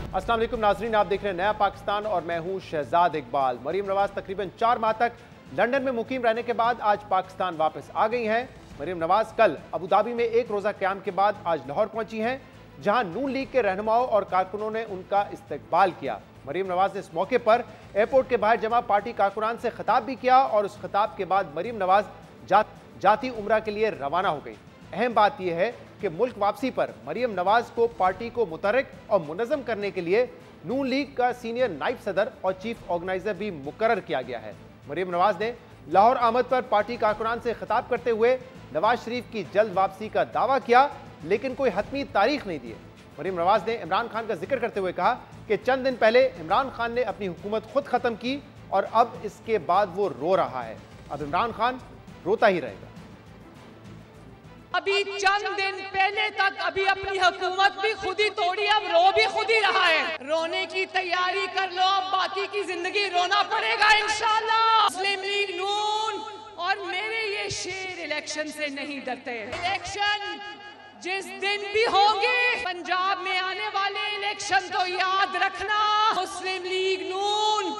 अस्सलाम वालेकुम नाजरीन, आप देख रहे हैं नया पाकिस्तान और मैं हूं शहजाद इकबाल। मरीम नवाज तकरीबन 4 माह तक लंदन में मुकीम रहने के बाद आज पाकिस्तान वापस आ गई हैं। मरीम नवाज कल अबू धाबी में एक रोज़ा क़याम के बाद आज लाहौर पहुंची हैं, जहां नून लीग के रहनुमाओं और कारकुनों ने उनका इस्तकबाल किया। मरीम नवाज ने इस मौके पर एयरपोर्ट के बाहर जमा पार्टी कारकुनान से खिताब भी किया और उस खिताब के बाद मरीम नवाज जाती उम्रा के लिए रवाना हो गई। अहम बात यह है कि मुल्क वापसी पर मरीम नवाज को पार्टी को मुतहर्रिक और मुनज़्ज़म करने के लिए नून लीग का सीनियर नायब सदर और चीफ ऑर्गेनाइजर भी मुकर्रर किया गया है। मरीम नवाज ने लाहौर आमद पर पार्टी कारकुनान से खिताब करते हुए नवाज शरीफ की जल्द वापसी का दावा किया, लेकिन कोई हतमी तारीख नहीं दी। मरीम नवाज ने इमरान खान का जिक्र करते हुए कहा कि चंद दिन पहले इमरान खान ने अपनी हुकूमत खुद खत्म की और अब इसके बाद वो रो रहा है। अब इमरान खान रोता ही रहेगा। अभी चंद दिन पहले तक अभी अपनी हुकूमत भी खुद ही तोड़ी, अब रो भी खुद ही रहा है। रोने की तैयारी कर लो, अब बाकी की जिंदगी रोना पड़ेगा इंशाल्लाह। मुस्लिम लीग नून और मेरे ये शेर इलेक्शन से नहीं डरते। इलेक्शन जिस दिन भी होंगे, पंजाब में आने वाले इलेक्शन तो याद रखना, मुस्लिम लीग नून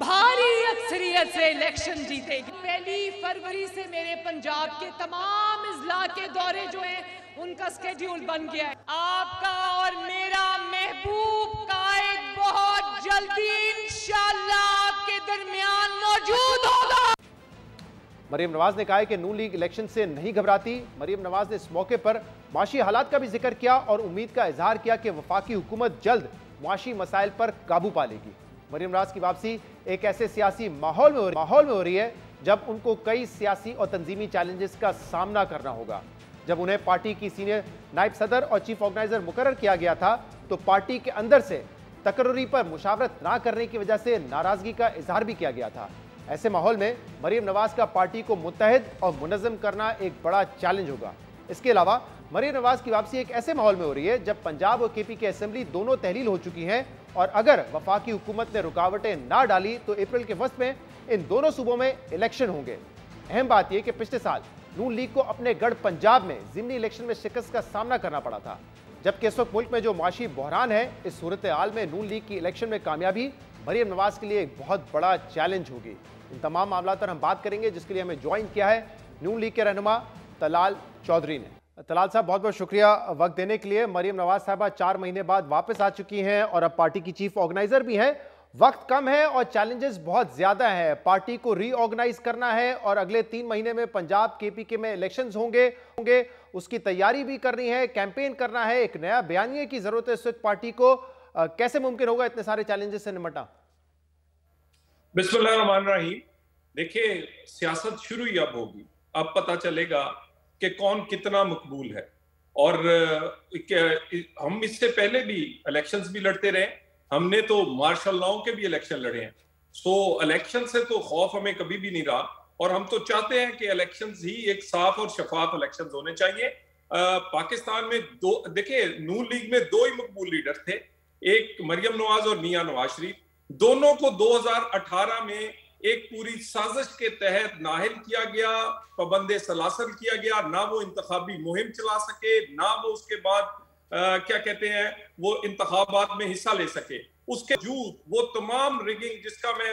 भारी अक्सरियत से इलेक्शन जीतेगी। 1 फरवरी से मेरे पंजाब के तमाम इजला के दौरे जो हैं उनका स्केड्यूल बन गया है। आपका और मेरा महबूब कायद बहुत जल्दी इंशाल्लाह आपके दरमियान मौजूद होगा। मरीम नवाज ने कहा है कि नून लीग इलेक्शन से नहीं घबराती। मरीम नवाज ने इस मौके पर माशी हालात का भी जिक्र किया और उम्मीद का इजहार किया कि वफाकी हुकूमत जल्द मुआशी मसाइल पर काबू पा लेगी। मरीम नवाज की वापसी एक ऐसे सियासी माहौल में हो रही है जब उनको कई सियासी और तंजीमी चैलेंजेस का सामना करना होगा। जब उन्हें पार्टी की सीनियर नायब सदर और चीफ ऑर्गेनाइजर मुकर्रर किया गया था तो पार्टी के अंदर से तकर्री पर मुशावरत ना करने की वजह से नाराजगी का इजहार भी किया गया था। ऐसे माहौल में मरीम नवाज का पार्टी को मुत्तहिद और मुनज़्ज़म करना एक बड़ा चैलेंज होगा। इसके अलावा मरीम नवाज की वापसी एक ऐसे माहौल में हो रही है जब पंजाब और केपी की असेंबली दोनों तहलील हो चुकी हैं और अगर वफाकी हुकूमत ने रुकावटें ना डाली तो अप्रैल के वस्त में इन दोनों सूबों में इलेक्शन होंगे। अहम बात यह कि पिछले साल नून लीग को अपने गढ़ पंजाब में ज़िमनी इलेक्शन में शिकस्त का सामना करना पड़ा था, जबकि इस वक्त मुल्क में जो मुआशी बहरान है, इस सूरत हाल में नून लीग की इलेक्शन में कामयाबी मरीम नवाज के लिए एक बहुत बड़ा चैलेंज होगी। इन तमाम मामलों पर हम बात करेंगे, जिसके लिए हमें ज्वाइन किया है नून लीग के रहनुमा तलाल चौधरी ने। तलाल साहब, बहुत बहुत शुक्रिया वक्त देने के लिए। मरीम नवाज साहबा 4 महीने बाद वापस आ चुकी हैं और अब पार्टी की चीफ ऑर्गेनाइजर भी हैं। वक्त कम है और चैलेंजेस बहुत ज्यादा हैं। पार्टी को रीऑर्गेनाइज करना है और अगले 3 महीने में पंजाब केपी के में इलेक्शंस होंगे, उसकी तैयारी भी करनी है, कैंपेन करना है, एक नया बयानिए की जरूरत है इस वक्त पार्टी को। कैसे मुमकिन होगा इतने सारे चैलेंजेस से निपटना? बिस्मिल्लाहिर्रहमानिर्रहीम। देखिए, सियासत शुरू ही अब होगी। अब पता चलेगा कि कौन कितना मकबूल है। और हम इससे पहले भी इलेक्शंस भी लड़ते रहे, हमने तो मार्शल लॉ के भी इलेक्शन लड़े हैं। सो इलेक्शन से तो खौफ हमें कभी भी नहीं रहा और हम तो चाहते हैं कि इलेक्शंस ही एक साफ और शफाफ इलेक्शंस होने चाहिए। पाकिस्तान में देखिए, नून लीग में 2 ही मकबूल लीडर थे, एक मरियम नवाज और मियां नवाज शरीफ। दोनों को 2018 में एक पूरी साजिश के तहत नाहिल किया गया, पाबंदे सलासल किया गया, ना वो इंतखाबी मुहिम चला सके, ना वो उसके बाद क्या कहते हैं वो इंतखाबात में हिस्सा ले सके। उसके बावजूद वो तमाम रिगिंग, जिसका मैं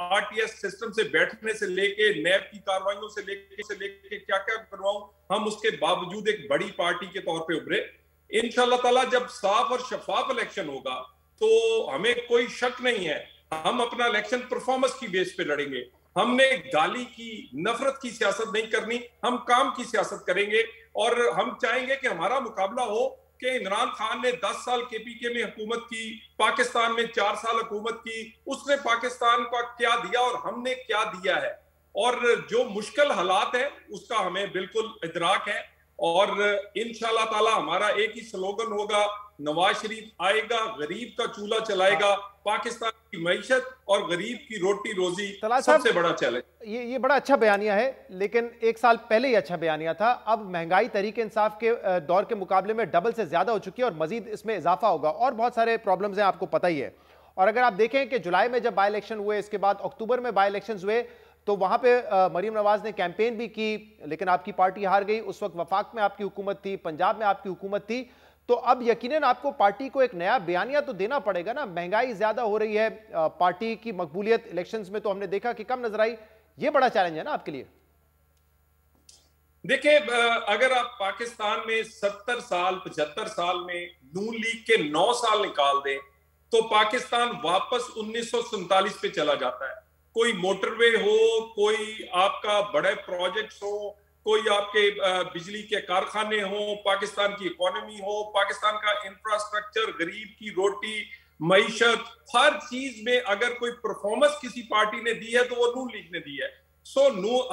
आरटीएस सिस्टम से बैठने से लेके नैब की कार्रवाइयों से लेके क्या क्या करवाऊं, हम उसके बावजूद एक बड़ी पार्टी के तौर पे उभरे। इंशाअल्लाह ताला जब साफ और शफाफ इलेक्शन होगा तो हमें कोई शक नहीं है, हम अपना इलेक्शन परफॉर्मेंस की बेस पे लड़ेंगे। हमने गाली की, नफरत की सियासत नहीं करनी, हम काम की सियासत करेंगे। और हम चाहेंगे कि हमारा मुकाबला हो कि इमरान खान ने 10 साल केपीके में हुकूमत की, पाकिस्तान में 4 साल हुकूमत की, उसने पाकिस्तान को क्या दिया और हमने क्या दिया है। और जो मुश्किल हालात है उसका हमें बिल्कुल इदराक है और इंशाअल्लाह ताला हमारा एक ही स्लोगन होगा, नवाज शरीफ आएगा, गरीब का चूल्हा चलाएगा, पाकिस्तान की मईशत और गरीब की रोटी रोजी सबसे बड़ा चैलेंज। ये बड़ा अच्छा बयानिया है, लेकिन 1 साल पहले ही अच्छा बयानिया था। अब महंगाई तहरीक इंसाफ के दौर के मुकाबले में डबल से ज्यादा हो चुकी है और मजीद इसमें इजाफा होगा और बहुत सारे प्रॉब्लम्स हैं, आपको पता ही है। और अगर आप देखें कि जुलाई में जब बाई इलेक्शन हुए, इसके बाद अक्टूबर में बाई इलेक्शन हुए, तो वहां पे मरीम नवाज ने कैंपेन भी की, लेकिन आपकी पार्टी हार गई। उस वक्त वफाक में आपकी हुकूमत थी, पंजाब में आपकी हुकूमत थी। तो अब यकीनन आपको पार्टी को एक नया बयानिया तो देना पड़ेगा ना। महंगाई ज्यादा हो रही है, पार्टी की मकबूलियत इलेक्शंस में तो हमने देखा कि कम नजर आई। ये बड़ा चैलेंज है ना आपके लिए। देखिए, अगर आप पाकिस्तान में 70 साल 75 साल में नून लीग के 9 साल निकाल दें तो पाकिस्तान वापस 1947 पे चला जाता है। कोई मोटरवे हो, कोई आपका बड़े प्रोजेक्ट्स हो, कोई आपके बिजली के कारखाने हो, पाकिस्तान की इकोनॉमी हो, पाकिस्तान का इंफ्रास्ट्रक्चर, गरीब की रोटी, मईशत, हर चीज में अगर कोई परफॉर्मेंस किसी पार्टी ने दी है तो वो नून लीग ने दी है।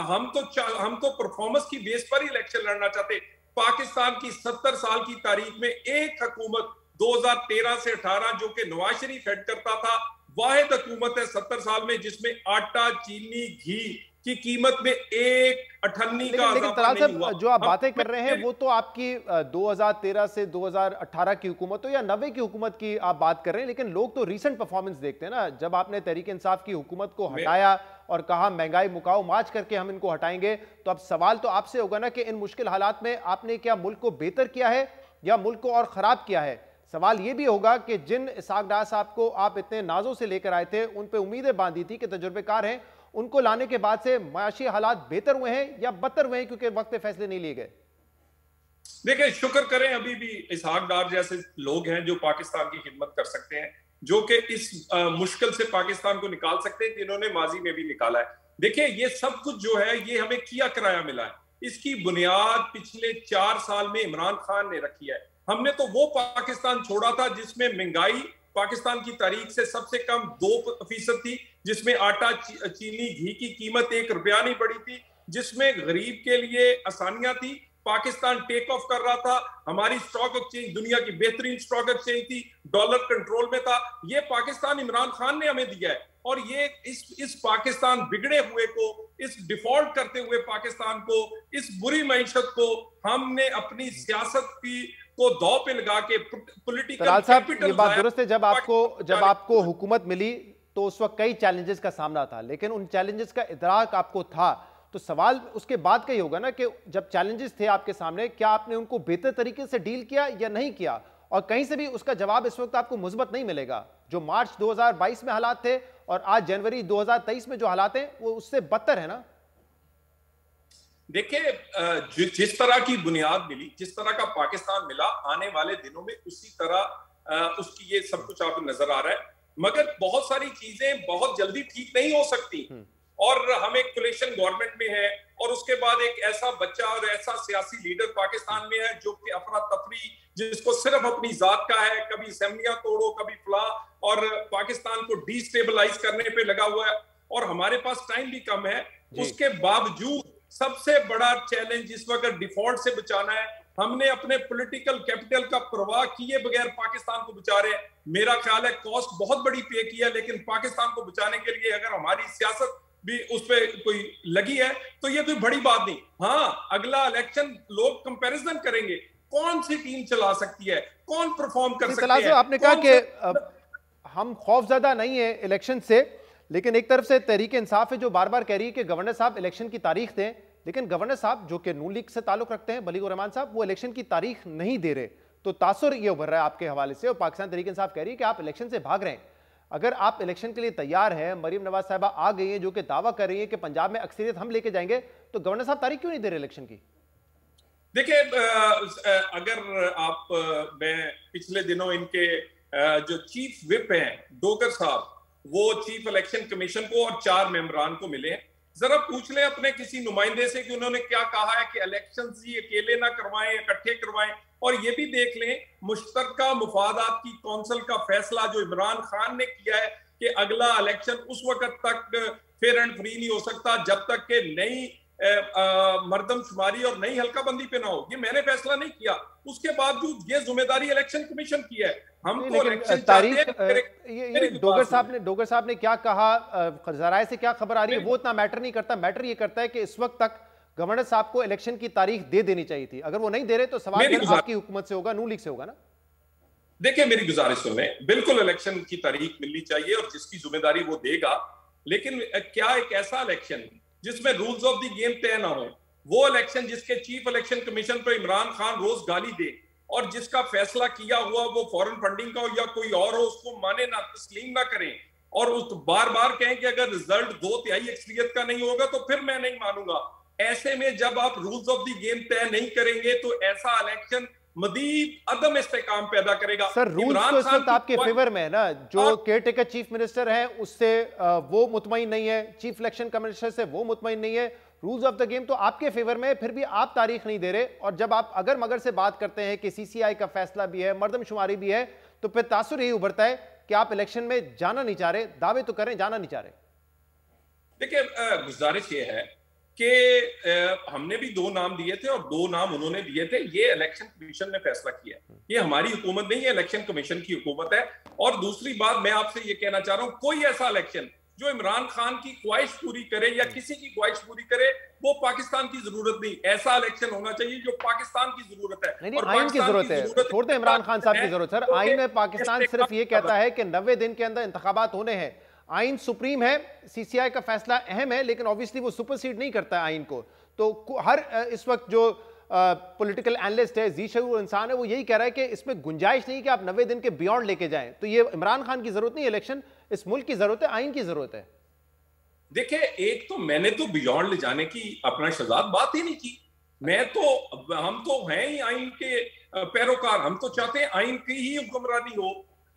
हम तो परफॉर्मेंस की बेस पर ही इलेक्शन लड़ना चाहते। पाकिस्तान की 70 साल की तारीख में एक हुकूमत 2013 से 18 जो कि नवाज शरीफ हेड करता था, वाहिद हुकूमत है 70 साल में जिसमें आटा, चीनी, घी की कीमत में 1.98 का लेकिन तलाल साहब, जो आप बातें कर रहे हैं वो तो आपकी 2013 से 2018 की हुकूमत हो या 90 की हुकूमत की आप बात कर रहे हैं। लेकिन लोग तो रीसेंट परफॉर्मेंस देखते हैं ना। जब आपने तहरीक इंसाफ की हुकूमत को हटाया और कहा महंगाई मुकाओ मार्च करके हम इनको हटाएंगे, तो अब सवाल तो आपसे होगा ना कि इन मुश्किल हालात में आपने क्या मुल्क को बेहतर किया है या मुल्क को और खराब किया है। सवाल यह भी होगा कि जिन इसहाक डार साहब को आप इतने नाजों से लेकर आए थे, उन पे उम्मीदें बांधी थी कि तजुर्बेकार हैं, उनको लाने के बाद से माशी हालात बेहतर हुए हैं या बदतर हुए हैं क्योंकि वक्त पे फैसले नहीं लिए गए? देखिए, शुक्र करें अभी भी इसहाक डार जैसे लोग हैं जो पाकिस्तान की खिदमत कर सकते हैं, जो कि इस मुश्किल से पाकिस्तान को निकाल सकते हैं, जिन्होंने माजी में भी निकाला है। देखिए, ये सब कुछ जो है ये हमें किया कराया मिला है। इसकी बुनियाद पिछले 4 साल में इमरान खान ने रखी है। हमने तो वो पाकिस्तान छोड़ा था जिसमें महंगाई पाकिस्तान की तारीख से सबसे कम 2% थी, जिसमें आटा, चीनी, घी की कीमत 1 रुपया नहीं बढ़ी थी, जिसमें गरीब के लिए आसानियां थी। पाकिस्तान टेक ऑफ कर रहा था, हमारी स्टॉक एक्सचेंज दुनिया की बेहतरीन स्टॉक एक्सचेंज थी, डॉलर कंट्रोल में था। ये पाकिस्तान इमरान खान ने हमें दिया है। और ये इस पाकिस्तान बिगड़े हुए को, इस डिफॉल्ट करते हुए पाकिस्तान को, इस बुरी मईशत को हमने अपनी सियासत की को दौ पे लगा के पॉलिटिकल कैपिटल। ये बात दुरुस्त है, जब आपको हुकूमत मिली तो उस वक्त कई चैलेंजेस का सामना था, लेकिन उन चैलेंजेस का इदराक आपको था। तो सवाल उसके बाद का ही होगा ना कि जब चैलेंजेस थे आपके सामने, क्या आपने उनको बेहतर तरीके से डील किया या नहीं किया? और कहीं से भी उसका जवाब इस वक्त आपको मुस्बत नहीं मिलेगा। जो मार्च 2022 में हालात थे और आज जनवरी 2023 में जो हालात हैं वो उससे बदतर है ना। देखिए, जिस तरह की बुनियाद मिली, जिस तरह का पाकिस्तान मिला, आने वाले दिनों में उसी तरह उसकी ये सब कुछ आपको नजर आ रहा है। मगर बहुत सारी चीजें बहुत जल्दी ठीक नहीं हो सकती। और हम एक कोलिशन गवर्नमेंट में है और उसके बाद एक ऐसा बच्चा और ऐसा सियासी लीडर पाकिस्तान में है जो कि अफरा तफरी, जिसको सिर्फ अपनी जात का है, कभी असेंबलियां तोड़ो, कभी फला, और पाकिस्तान को डिस्टेबलाइज करने पे लगा हुआ है। और हमारे पास टाइम भी कम है। उसके बावजूद सबसे बड़ा चैलेंज इस वक्त डिफॉल्ट से बचाना है। हमने अपने पॉलिटिकल कैपिटल का प्रवाह किए बगैर पाकिस्तान को बचा रहे हैं। मेरा ख्याल है कॉस्ट बहुत बड़ी पे की है, लेकिन पाकिस्तान को बचाने के लिए अगर हमारी सियासत भी उस पर कोई लगी है तो ये कोई बड़ी बात नहीं। हाँ, अगला इलेक्शन लोग कंपैरिजन करेंगे, कौन सी टीम चला सकती है, कौन परफॉर्म कर सकती है। आपने कहा कि हम खौफजदा नहीं है इलेक्शन से, लेकिन एक तरफ से तहरीक इंसाफ है जो बार बार कह रही है कि गवर्नर साहब इलेक्शन की तारीख दें, लेकिन गवर्नर साहब जो कि नून लीग से ताल्लुक रखते हैं, बलीग रहमान साहब, वो इलेक्शन की तारीख नहीं दे रहे। तो तासुर ये उभर रहा है आपके हवाले से, और पाकिस्तान तहरीक इंसाफ कह रही है कि आप इलेक्शन से भाग रहे हैं। अगर आप इलेक्शन के लिए तैयार हैं, मरीम नवाज साहिबा आ गई हैं जो कि दावा कर रही है कि पंजाब में अक्सरियत हम लेके जाएंगे, तो गवर्नर साहब तारीख क्यों नहीं दे रहे इलेक्शन की? देखिए, अगर आप मैं पिछले दिनों इनके जो चीफ विप हैं डोगर साहब, वो चीफ इलेक्शन कमीशन को और 4 मेंबरान को मिले हैं। जरा पूछ लें अपने किसी नुमाइंदे से कि उन्होंने क्या कहा है कि इलेक्शन ही अकेले ना करवाएं, इकट्ठे करवाएं। और ये भी देख लें मुश्तरका मुफादात की कौंसिल का फैसला जो इमरान खान ने किया है कि अगला इलेक्शन उस वक्त तक फेयर एंड फ्री नहीं हो सकता जब तक कि नई मर्दमशुमारी और नई हल्काबंदी पे ना हो। ये मैंने फैसला नहीं किया, उसके बावजूद ये जिम्मेदारी इलेक्शन कमीशन की है। हमको इलेक्शन तारीख डोगर साहब ने क्या कहा, जराए से क्या खबर आ रही है, वो इतना मैटर नहीं करता। मैटर ये करता है कि इस वक्त तक गवर्नर साहब को इलेक्शन की तारीख दे देनी चाहिए थी। अगर वो नहीं दे रहे तो सवाल आपकी हुकूमत से होगा, नून लीग से होगा ना। देखिए, मेरी गुजारिश सुनें, बिल्कुल इलेक्शन की तारीख मिलनी चाहिए और जिसकी जिम्मेदारी वो देगा। लेकिन क्या एक ऐसा इलेक्शन जिसमें रूल्स ऑफ द गेम तय ना हो, वो इलेक्शन जिसके चीफ इलेक्शन कमीशन पर इमरान खान रोज गाली दे, और जिसका फैसला किया हुआ वो फॉरेन फंडिंग का हो या कोई और हो, उसको माने ना, तस्लीम ना करें और उस बार बार कहें कि अगर रिजल्ट 2/3 अक्सरियत का नहीं होगा तो फिर मैं नहीं मानूंगा। ऐसे में जब आप रूल्स ऑफ द गेम तय नहीं करेंगे तो ऐसा इलेक्शन मजीद अदम इस्तेकाम पैदा करेगा। सर रूल्स तो इस वक्त आपके फेवर में है ना, जो केयर टेकर चीफ मिनिस्टर है उससे वो मुतमईन नहीं है, चीफ इलेक्शन कमिश्नर से वो मुतमईन नहीं है, रूल्स ऑफ द गेम तो आपके फेवर में है, फिर भी आप तारीख नहीं दे रहे। और जब आप अगर मगर से बात करते हैं कि सीसीआई का फैसला भी है, मर्दमशुमारी भी है, तो फिर तासुर यही उभरता है कि आप इलेक्शन में जाना नहीं चाह रहे, दावे तो करें जाना नहीं चाह रहे। देखिए गुजारिश ये है कि हमने भी 2 नाम दिए थे और 2 नाम उन्होंने दिए थे, ये इलेक्शन कमीशन ने फैसला किया, ये हमारी हुकूमत नहीं है, इलेक्शन कमीशन की हुकूमत है। और दूसरी बात मैं आपसे ये कहना चाह रहा हूं, कोई ऐसा इलेक्शन जो इमरान खान की ख्वाहिश पूरी करे या किसी की ख्वाहिश पूरी करे वो पाकिस्तान की जरूरत नहीं। ऐसा इलेक्शन होना चाहिए जो पाकिस्तान की जरूरत है। नहीं, आइन की जरूरत है, छोड़ दे इमरान खान साहब की जरूरत। सर आइन में पाकिस्तान सिर्फ ये कहता है कि 90 दिन के अंदर इंतखाबात होने हैं। आइन सुप्रीम है, सीसीआई का फैसला अहम है, लेकिन ऑब्वियसली वो सुपरसीड नहीं करता है आइन को। तो हर इस वक्त जो पॉलिटिकल एनालिस्ट है, जी शऊर इंसान है, वो यही कह रहा है कि इसमें गुंजाइश नहीं कि आप 90 दिन के बियॉन्ड लेके जाएं। तो ये इमरान खान की जरूरत नहीं, इलेक्शन इस मुल्क की जरूरत है, आइन की जरूरत है। देखिए एक तो मैंने तो बियॉन्ड ले जाने की अपना शहजाद बात ही नहीं की। मैं तो, हम तो हैं ही आइन के पैरोकार, हम तो चाहते हैं आइन की ही हुक्मरानी हो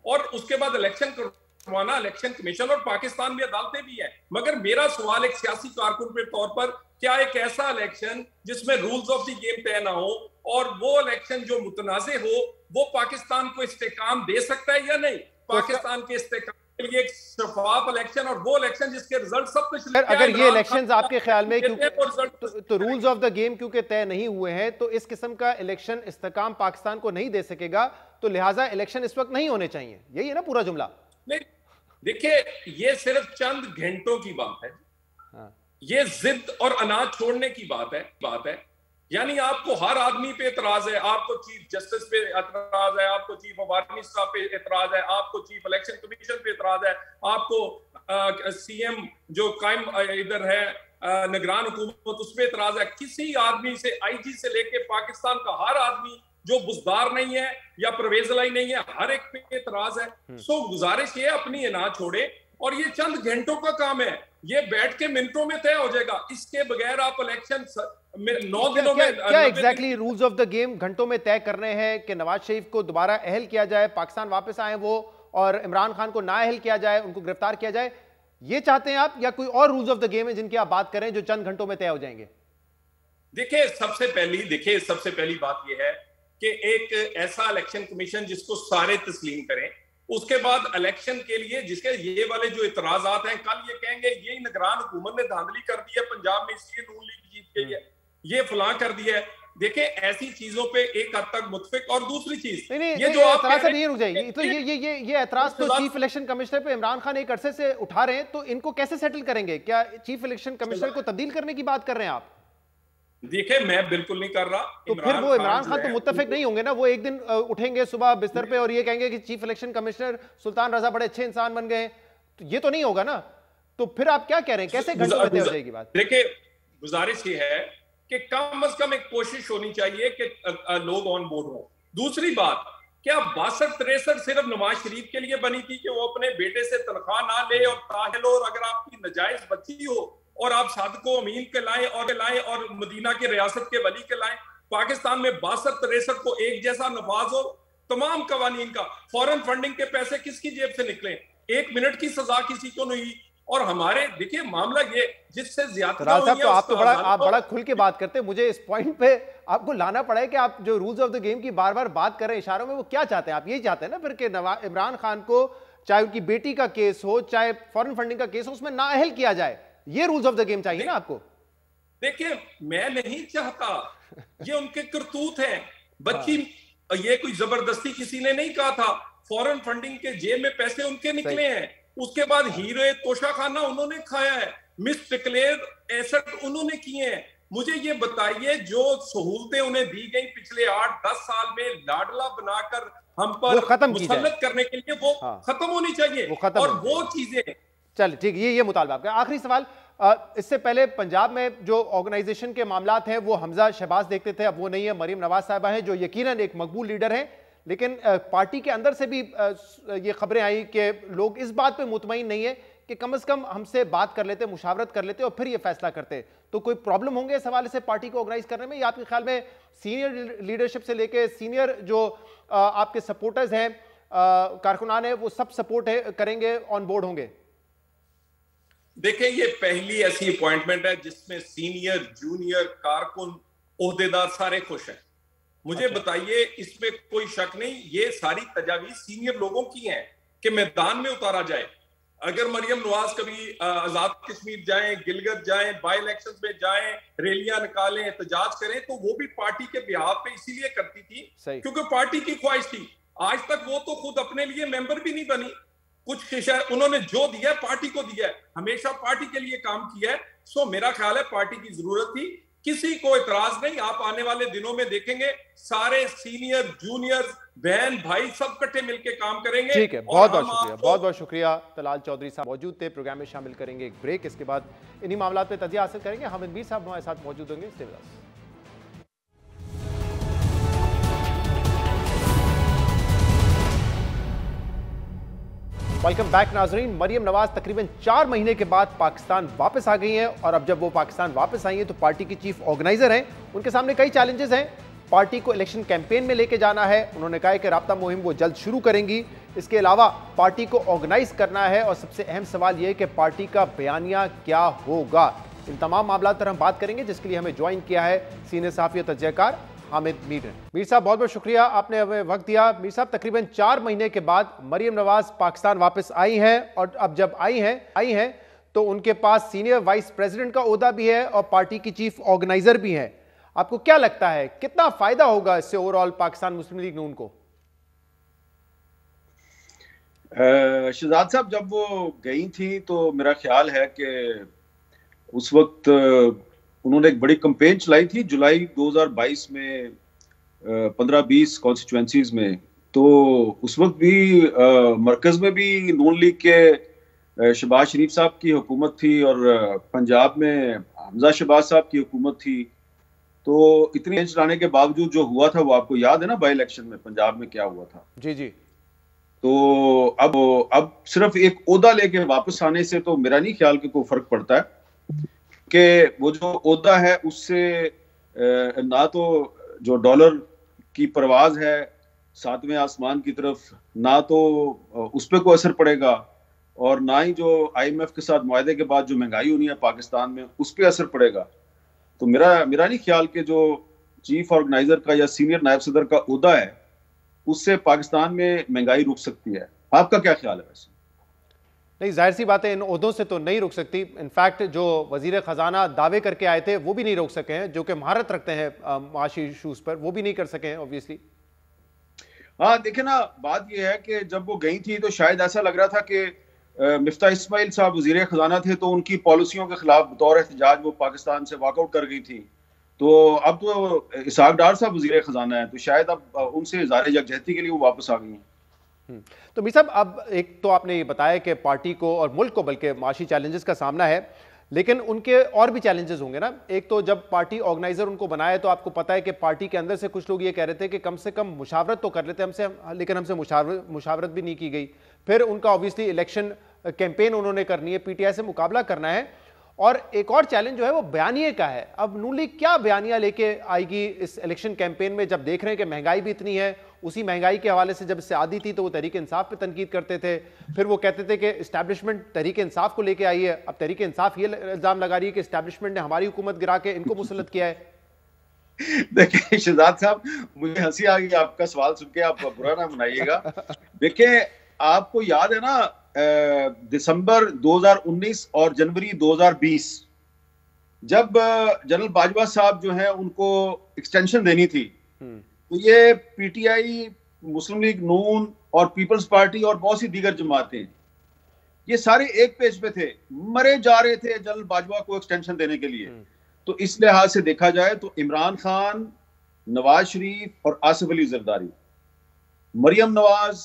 और उसके बाद इलेक्शन करवाना, इलेक्शन कमीशन और पाकिस्तान में अदालतें भी हैं। मगर मेरा सवाल एक सियासी कारकुन के तौर पर, क्या एक ऐसा इलेक्शन जिसमें रूल्स ऑफ द गेम तय ना हो और वो इलेक्शन जो मुतनाज़े हो वो पाकिस्तान को इस्तेकाम दे सकता है या नहीं? पाकिस्तान के इस्तेकाम के लिए एक शफाफ इलेक्शन और वो इलेक्शन जिसके रिजल्ट सब कुछ, अगर ये इलेक्शंस आपके ख्याल में तो रूल्स ऑफ द गेम क्योंकि तय नहीं हुए हैं तो इस किस्म का इलेक्शन इस्तेकाम पाकिस्तान को नहीं दे सकेगा, तो लिहाजा इलेक्शन इस वक्त नहीं होने चाहिए, यही है ना पूरा जुमला? नहीं, देखिए ये सिर्फ चंद घंटों की बात है। हाँ। ये जिद और अनाज छोड़ने की बात है। यानी आपको हर आदमी पे एतराज है, आपको चीफ जस्टिस पे एतराज है, आपको चीफ ऑफ आर्मी स्टाफ पे एतराज है, आपको चीफ इलेक्शन कमीशन पे एतराज है, आपको सीएम जो कायम इधर है निगरान हुकूमत उस पे एतराज है। किसी आदमी से, आईजी से लेके पाकिस्तान का हर आदमी जो बुजदार नहीं है या परवेज लाई नहीं है, हर एक पे एतराज है। सो गुजारिश ये अपनी अनाज छोड़े और ये चंद घंटों का काम है, ये बैठ के मिनटों में तय हो जाएगा। इसके बगैर आप इलेक्शन 9 दिनों में क्या exactly rules of the game घंटों में तय करने हैं कि नवाज शरीफ को दोबारा अहल किया जाए, पाकिस्तान वापस आए वो, और इमरान खान को नाअहल किया जाए, उनको गिरफ्तार किया जाए, ये चाहते हैं आप, या कोई और रूल्स ऑफ द गेम है जिनकी आप बात करें जो चंद घंटों में तय हो जाएंगे? देखिए सबसे पहली बात यह है कि एक ऐसा इलेक्शन कमीशन जिसको सारे तस्लीम करें, उसके बाद इलेक्शन के लिए जिसके ये वाले जो इतराजात हैं, कल ये कहेंगे ये निगरान हुकूमत ने धांधली कर दी है पंजाब में इसलिए नून लीग जीत गई है, ये फलां कर दिया है। देखिए ऐसी चीजों पे एक हद तक मुतफिक। और दूसरी चीज ये जो आप नहीं रुक जाएगी, तो ये एतराज तो चीफ इलेक्शन कमिश्नर पे इमरान खान एक अरसे से उठा रहे हैं, तो इनको कैसे सेटल करेंगे? क्या चीफ इलेक्शन कमिश्नर को तब्दील करने की बात कर रहे हैं आप? देखिए मैं बिल्कुल नहीं कर रहा। तो फिर वो इमरान खान तो मुत्तफिक नहीं होंगे ना, वो एक दिन उठेंगे सुबह बिस्तर पे और ये कहेंगे कि चीफ इलेक्शन कमिश्नर सुल्तान रजा बड़े अच्छे इंसान बन गए, तो ये तो नहीं होगा ना। तो फिर आप क्या कह रहे हैं, कैसे घंटों में तय हो जाएगी बात? देखिए गुजारिश ये है कि कम अज कम एक कोशिश होनी चाहिए कि लोग ऑन बोर्ड हो। दूसरी बात, क्या 62-63 सिर्फ नवाज शरीफ के लिए बनी थी कि वो अपने बेटे से तनख्वाह ना ले और ताहिल हो, और अगर आपकी नजायज बच्ची हो और आप सादको अमीन के लाएं और मदीना के रियासत के वली के लाएं, पाकिस्तान में 62-63 को एक जैसा नफाज हो, तमाम कवानीन का, फॉरेन फंडिंग के पैसे किसकी जेब से निकले, 1 मिनट की सजा किसी को नहीं। और हमारे देखिए मामला ये जिससे ज्यादा तो आप बड़ा खुल के बात करते हैं, मुझे इस पॉइंट पे आपको लाना पड़ा है कि आप जो रूल्स ऑफ द गेम की बार बार बात कर रहे हैं इशारों में, वो क्या चाहते हैं? आप यही चाहते हैं ना फिर कि इमरान खान को चाहे उनकी बेटी का केस हो चाहे फॉरेन फंडिंग का केस हो उसमें नाअहल किया जाए, ये रूल्स ऑफ द गेम चाहिए ना आपको? देखिए मैं नहीं चाहता, ये उनके करतूत हैं। बच्ची ये कोई जबरदस्ती किसी ने नहीं कहा था, फॉरेन फंडिंग के जेब में पैसे उनके निकले हैं, उसके बाद हीरे तोशा खाना उन्होंने खाया है, मिस डिक्लेयर एसेट उन्होंने किए हैं। मुझे ये बताइए जो सहूलतें उन्हें दी गई पिछले 8-10 साल में लाडला बनाकर हम पर मुसल्लत करने के लिए, वो खत्म होनी चाहिए। और वो चीजें चल ठीक, ये मुतालबा आपका। आखिरी सवाल, इससे पहले पंजाब में जो ऑर्गेनाइजेशन के मामलात हैं वो हमजा शहबाज देखते थे, अब वो नहीं है, मरीम नवाज साहिबा हैं जो यकीनन एक मकबूल लीडर हैं, लेकिन पार्टी के अंदर से भी ये खबरें आई कि लोग इस बात पे मुतमईन नहीं है कि कम से कम हमसे बात कर लेते, मुशावरत कर लेते और फिर ये फैसला करते। तो कोई प्रॉब्लम होंगे इस हवाले से पार्टी को ऑर्गेनाइज करने में, या आपके ख्याल में सीनियर लीडरशिप से लेके सीनियर जो आपके सपोर्टर्स हैं, कारकुनान है, वो सब सपोर्ट करेंगे, ऑन बोर्ड होंगे? देखें, ये पहली ऐसी अपॉइंटमेंट है जिसमें सीनियर, जूनियर, कारकुन, ओहदेदार सारे खुश हैं। मुझे बताइए, इसमें कोई शक नहीं, ये सारी तजावीज सीनियर लोगों की हैं कि मैदान में उतारा जाए। अगर मरियम नवाज कभी आजाद कश्मीर जाएं, गिलगित जाएं, बाई इलेक्शंस में जाएं, रैलियां निकालें, एहतजाज करें, तो वो भी पार्टी के बिहाफ पे इसीलिए करती थी क्योंकि पार्टी की ख्वाहिश थी। आज तक वो तो खुद अपने लिए मेंबर भी नहीं बनी, कुछ उन्होंने जो दिया है पार्टी को दिया है, हमेशा पार्टी के लिए काम किया है। सो मेरा ख्याल है पार्टी की जरूरत थी, किसी को इतराज नहीं। आप आने वाले दिनों में देखेंगे सारे सीनियर, जूनियर, बहन भाई सब इकट्ठे मिलकर काम करेंगे। ठीक है, बहुत बहुत शुक्रिया, बहुत बहुत शुक्रिया। तलाल चौधरी साहब मौजूद थे, प्रोग्राम में शामिल करेंगे एक ब्रेक, इसके बाद इन्हीं मामलों पे तजिया हासिल करेंगे। हामिद मीर साहब हमारे साथ मौजूद होंगे। Stay with us. Welcome back नाजरीन। मरियम नवाज तकरीबन 4 महीने के बाद पाकिस्तान वापस आ गई हैं, और अब जब वो पाकिस्तान वापस आई हैं तो पार्टी की चीफ ऑर्गेनाइजर हैं, उनके सामने कई चैलेंजेस हैं। पार्टी को इलेक्शन कैंपेन में लेके जाना है, उन्होंने कहा है कि राब्ता मुहिम वो जल्द शुरू करेंगी। इसके अलावा पार्टी को ऑर्गेनाइज करना है, और सबसे अहम सवाल यह है कि पार्टी का बयानिया क्या होगा। इन तमाम मामलों पर हम बात करेंगे, जिसके लिए हमें ज्वाइन किया है सीनियर सहाफी और तजज़ियाकार हामिद मीर। मीर साहब बहुत बहुत शुक्रिया, आपने हमें वक्त दिया। मीर साहब, तकरीबन 4 महीने के बाद मरियम नवाज पाकिस्तान वापस आई हैं, और अब जब आई हैं तो उनके पास सीनियर वाइस प्रेसिडेंट का ओहदा भी है और पार्टी की चीफ ऑर्गेनाइजर भी है। आपको क्या लगता है कितना फायदा होगा इससे ओवरऑल पाकिस्तान मुस्लिम लीग नून को? शहजाद साहब जब वो गई थी तो मेरा ख्याल है कि उस वक्त उन्होंने एक बड़ी कैंपेन चलाई थी जुलाई 2022 में 15-20 कॉन्स्टिट्यूएंसीज में। तो उस वक्त भी मरकज में भी नून लीग के शहबाज शरीफ साहब की हुकूमत थी और पंजाब में हमजा शहबाज साहब की हुकूमत थी। तो इतनी चलाने के बावजूद जो हुआ था वो आपको याद है ना, बाई इलेक्शन में पंजाब में क्या हुआ था। जी जी। तो अब सिर्फ एक ओहदा लेके वापस आने से तो मेरा नहीं ख्याल कि कोई फर्क पड़ता है, कि वो जो ओहदा है उससे ना तो जो डॉलर की परवाज है 7वें आसमान की तरफ, ना तो उस पर कोई असर पड़ेगा, और ना ही जो IMF के साथ मुआहदे के बाद जो महंगाई होनी है पाकिस्तान में उस पर असर पड़ेगा। तो मेरा नहीं ख्याल कि जो चीफ ऑर्गेनाइजर का या सीनियर नायब सदर का ओहदा है उससे पाकिस्तान में महंगाई रुक सकती है। आपका क्या ख्याल है? वैसे नहीं, जाहिर सी बात है इन ओहदों से तो नहीं रुक सकती। इनफैक्ट जो वजीर खजाना दावे करके आए थे वो भी नहीं रोक सके हैं, जो कि महारत रखते हैं माशी इशूज पर, वो भी नहीं कर सके हैं ऑब्वियसली। हाँ देखिए ना, बात यह है कि जब वो गई थी तो शायद ऐसा लग रहा था कि मिफ्ता इस्माइल साहब वजीर खजाना थे तो उनकी पॉलिसियों के खिलाफ बतौर एहतजाज वो पाकिस्तान से वॉकआउट कर गई थी। तो अब तो इसहाक डार साहब वजीर खजाना है, तो शायद अब उनसे इज़हार यकजहती के लिए वो वापस आ गई हैं। तो मीर साहब, अब एक तो आपने ये बताया कि पार्टी को और मुल्क को बल्कि माशी चैलेंजेस का सामना है, लेकिन उनके और भी चैलेंजेस होंगे ना। एक तो जब पार्टी ऑर्गेनाइजर उनको बनाया तो आपको पता है कि पार्टी के अंदर से कुछ लोग ये कह रहे थे कि कम से कम मुशावरत तो कर लेते हमसे, लेकिन हमसे मुशावरत भी नहीं की गई। फिर उनका ऑब्वियसली इलेक्शन कैंपेन उन्होंने करनी है, PTI से मुकाबला करना है, और एक और चैलेंज जो है वो बयानिए का है। अब नून लीग क्या बयानिया लेके आएगी इस इलेक्शन कैंपेन में, जब देख रहे हैं कि महंगाई भी इतनी है। उसी महंगाई के हवाले से जब इससे आदी थी तो वो तहरीक इंसाफ पे तनकीद करते थे, फिर वो कहते थे कि इस्टेब्लिशमेंट तहरीक इंसाफ को लेके आई है। अब तहरीक इंसाफ ये इल्जाम लगा रही है कि इस्टेब्लिशमेंट ने हमारी हुकूमत गिरा के इनको मुसल्लत किया है। देखिए शहजाद साहब, मुझे हंसी आ गई आपका सवाल सुन के, आप बुरा ना मनाइएगा। देखिए आपको याद है ना, दिसंबर 2019 और जनवरी 2020 जब जनरल बाजवा साहब जो है उनको एक्सटेंशन देनी थी, तो ये PTI, मुस्लिम लीग नून और पीपल्स पार्टी और बहुत सी दीगर जमातें ये सारे एक पेज पे थे, मरे जा रहे थे जनरल बाजवा को एक्सटेंशन देने के लिए। तो इस लिहाज से देखा जाए तो इमरान खान, नवाज शरीफ और आसिफ अली जरदारी, मरियम नवाज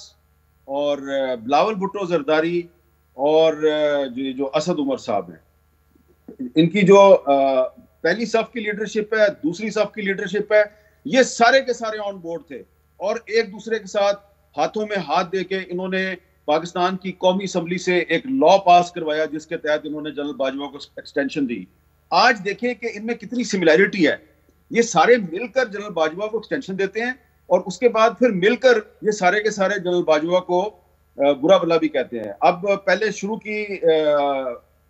और बिलावल भुट्टो जरदारी और जो असद उमर साहब हैं, इनकी जो पहली सफ की लीडरशिप है, दूसरी सफ की लीडरशिप है, ये सारे के सारे ऑन बोर्ड थे और एक दूसरे के साथ हाथों में हाथ देके इन्होंने पाकिस्तान की कौमी असम्बली से एक लॉ पास करवाया जिसके तहत इन्होंने जनरल बाजवा को एक्सटेंशन दी। आज देखें कि इनमें कितनी सिमिलैरिटी है। ये सारे मिलकर जनरल बाजवा को एक्सटेंशन देते हैं और उसके बाद फिर मिलकर ये सारे के सारे जनरल बाजवा को बुरा भला भी कहते हैं। अब पहले शुरू की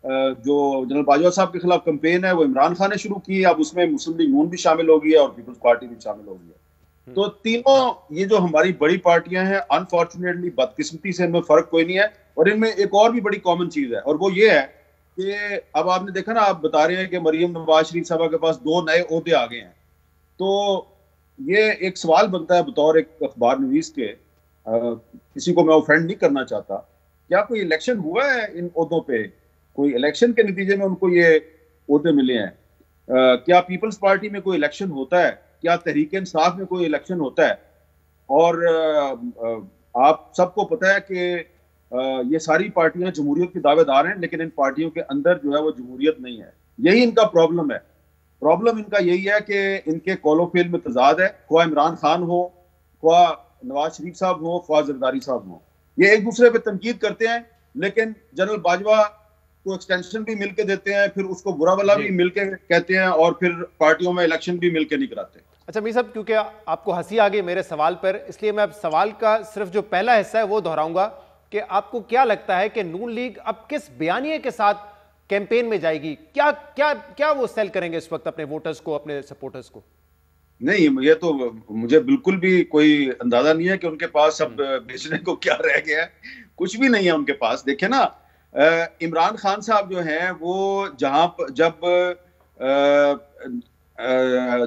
जो जनरल बाजवा साहब के खिलाफ कैंपेन है वो इमरान खान ने शुरू की, अब उसमें मुस्लिम लीग नून भी शामिल हो गई है और पीपल्स पार्टी भी शामिल हो गई है। तो तीनों ये जो हमारी बड़ी पार्टियां हैं, अनफॉर्चुनेटली बदकिस्मती से इनमें फर्क कोई नहीं है। और इनमें एक और भी बड़ी कॉमन चीज है और वो ये है कि अब आपने देखा ना, आप बता रहे हैं कि मरियम नवाज शरीफ साहबा के पास 2 नए ओहदे आ गए हैं। तो ये एक सवाल बनता है बतौर एक अखबार नवीस के, किसी को मैं ऑफेंड नहीं करना चाहता, क्या कोई इलेक्शन हुआ है इन ओहदों पे? कोई इलेक्शन के नतीजे में उनको ये ओहदे मिले हैं? क्या पीपल्स पार्टी में कोई इलेक्शन होता है? क्या तहरीक इंसाफ में कोई इलेक्शन होता है? और आप सबको पता है कि ये सारी पार्टियां जमहूरियत की दावेदार हैं, लेकिन इन पार्टियों के अंदर जो है वो जमहूरियत नहीं है। यही इनका प्रॉब्लम है। प्रॉब्लम इनका यही है कि इनके कौलो फेल में तजाद है, ख्वा इमरान खान हो, ख्वा नवाज शरीफ साहब हो, ख्वा जरदारी साहब हो, ये एक दूसरे पे तनकीद करते हैं, लेकिन जनरल बाजवा को एक्सटेंशन भी मिलके देते हैं, फिर उसको बुरा भला भी मिलके कहते हैं और फिर पार्टियों में इलेक्शन भी मिलके नहीं कराते। अच्छा मीर साहब, क्योंकि आपको हंसी आ गई मेरे सवाल पर, इसलिए मैं अब सवाल का सिर्फ जो पहला हिस्सा है वो दोहराऊंगा कि आपको क्या लगता है कि नून लीग अब किस बयानिए के साथ कैंपेन में जाएगी? क्या क्या क्या वो सेल करेंगे इस वक्त अपने वोटर्स को, अपने सपोर्टर्स को? नहीं, ये तो मुझे बिल्कुल भी कोई अंदाजा नहीं है कि उनके पास अब बेचने को क्या रह गया है। कुछ भी नहीं है उनके पास। देखे ना, इमरान खान साहब जो हैं वो जब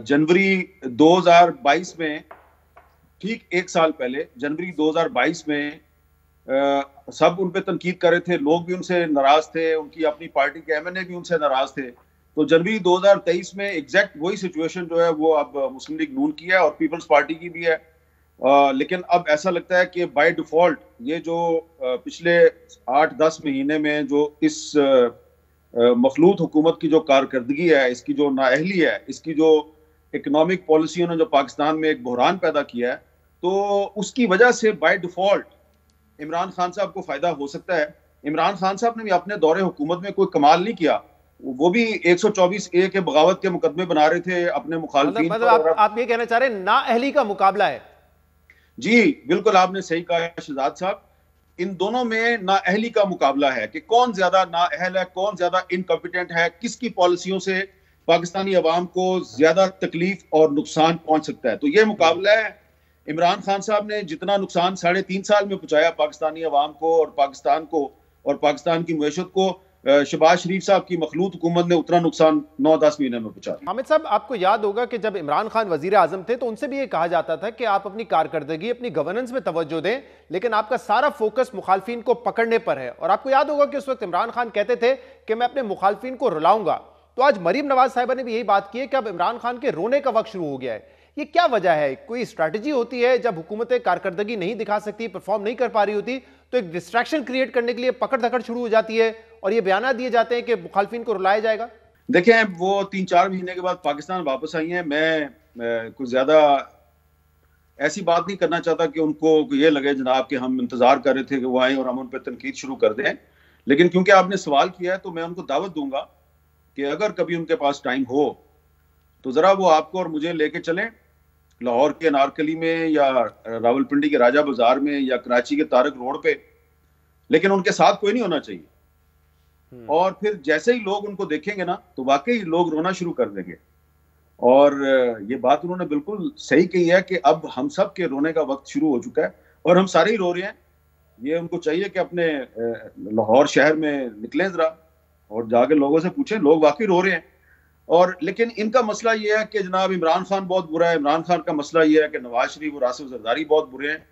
जनवरी 2022 में, ठीक 1 साल पहले जनवरी 2022 में सब उन पे तनकीद कर रहे थे, लोग भी उनसे नाराज थे, उनकी अपनी पार्टी के एमएनए भी उनसे नाराज थे। तो जनवरी 2023 में एग्जैक्ट वही सिचुएशन जो है वो अब मुस्लिम लीग नून की है और पीपल्स पार्टी की भी है। लेकिन अब ऐसा लगता है कि बाय डिफॉल्ट ये जो पिछले 8-10 महीने में जो इस मखलूत हुकूमत की जो कारकर्दगी है, इसकी जो नाअहली है, इसकी जो इकोनॉमिक पॉलिसियों ने जो पाकिस्तान में एक बहरान पैदा किया है, तो उसकी वजह से बाय डिफॉल्ट इमरान खान साहब को फायदा हो सकता है। इमरान खान साहब ने भी अपने दौरे हुकूमत में कोई कमाल नहीं किया, वो भी 124A के बगावत के मुकदमे बना रहे थे अपने मुखालिफिन। मतलब आप ये कहना चाह रहे हैं नाअहली का मुकाबला है? जी बिल्कुल, आपने सही कहा शहजाद साहब। इन दोनों में नाअहली का मुकाबला है कि कौन ज्यादा नाअहल है, कौन ज्यादा इनकॉम्पिटेंट है, किसकी पॉलिसियों से पाकिस्तानी अवाम को ज्यादा तकलीफ और नुकसान पहुंच सकता है। तो ये मुकाबला है। इमरान खान साहब ने जितना नुकसान 3.5 साल में पहुंचाया पाकिस्तानी अवाम को और पाकिस्तान को और पाकिस्तान की मईशत को, शहबाज शरीफ साहब की मखलूत हुकूमत ने उतना नुकसान 9-10 महीने में पहुंचा। हामिद साहब, आपको याद होगा कि जब इमरान खान वजीर आजम थे तो उनसे भी ये कहा जाता था कि आप अपनी कारकर्दगी, अपनी गवर्नेंस में तवज्जो दें, लेकिन आपका सारा फोकस मुखालफिन को पकड़ने पर है। और आपको याद होगा कि उस वक्त इमरान खान कहते थे कि मैं अपने मुखालफिन को रुलाऊंगा। तो आज मरीम नवाज साहिबा ने भी यही बात की है कि अब इमरान खान के रोने का वक्त शुरू हो गया है। ये क्या वजह है? कोई स्ट्रैटेजी होती है जब हुकूमतें कारकर्दगी नहीं दिखा सकती, परफॉर्म नहीं कर पा रही होती, तो एक डिस्ट्रैक्शन क्रिएट करने के लिए पकड़ धकड़ शुरू हो जाती है और ये बयान दिए जाते हैं कि मुखालफिन को रुलाया जाएगा? देखें, वो 3-4 महीने के बाद पाकिस्तान वापस आई हैं। मैं कुछ ज्यादा ऐसी बात नहीं करना चाहता कि उनको ये लगे जनाब कि हम इंतजार कर रहे थे कि वो आए और हम उन पर तनकीद शुरू कर दें। लेकिन क्योंकि आपने सवाल किया है तो मैं उनको दावत दूंगा कि अगर कभी उनके पास टाइम हो तो जरा वो आपको और मुझे लेके चलें लाहौर के अनारकली में या रावलपिंडी के राजा बाजार में या कराची के तारक रोड पे, लेकिन उनके साथ कोई नहीं होना चाहिए। और फिर जैसे ही लोग उनको देखेंगे ना तो वाकई लोग रोना शुरू कर देंगे। और ये बात उन्होंने बिल्कुल सही कही है कि अब हम सब के रोने का वक्त शुरू हो चुका है और हम सारे ही रो रहे हैं। ये उनको चाहिए कि अपने लाहौर शहर में निकलें जरा और जाके लोगों से पूछें, लोग वाकई रो रहे हैं। और लेकिन इनका मसला ये है कि जनाब इमरान खान बहुत बुरा है, इमरान खान का मसला ये है कि नवाज शरीफ और आसिफ जरदारी बहुत बुरे हैं।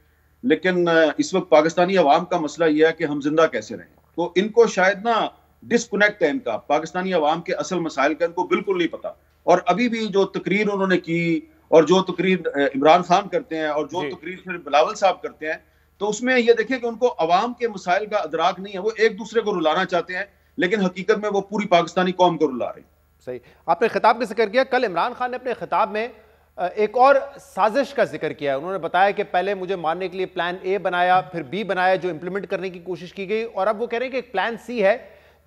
लेकिन इस वक्त पाकिस्तानी अवाम का मसला ये है कि हम जिंदा कैसे रहें। तो इनको शायद ना डिस्कनेक्ट है इनका पाकिस्तानी अवाम के असल मसाइल का, इनको बिल्कुल नहीं पता। और अभी भी जो तकरीर उन्होंने की और जो तकरीर इमरान खान करते हैं और जो तकरीर फिर बिलावल साहब करते हैं, तो उसमें ये देखें कि उनको अवाम के मसाइल का अदराक नहीं है। वो एक दूसरे को रुलाना चाहते हैं लेकिन हकीकत में वो पूरी पाकिस्तानी कौम को रुला रहे हैं। सही, आपने खिताब का जिक्र किया। कल इमरान खान ने अपने खिताब में एक और साजिश का जिक्र किया है। उन्होंने बताया कि पहले मुझे मारने के लिए प्लान ए बनाया, फिर बी बनाया, जो इंप्लीमेंट करने की कोशिश की गई, और अब वो कह रहे हैं कि एक प्लान सी है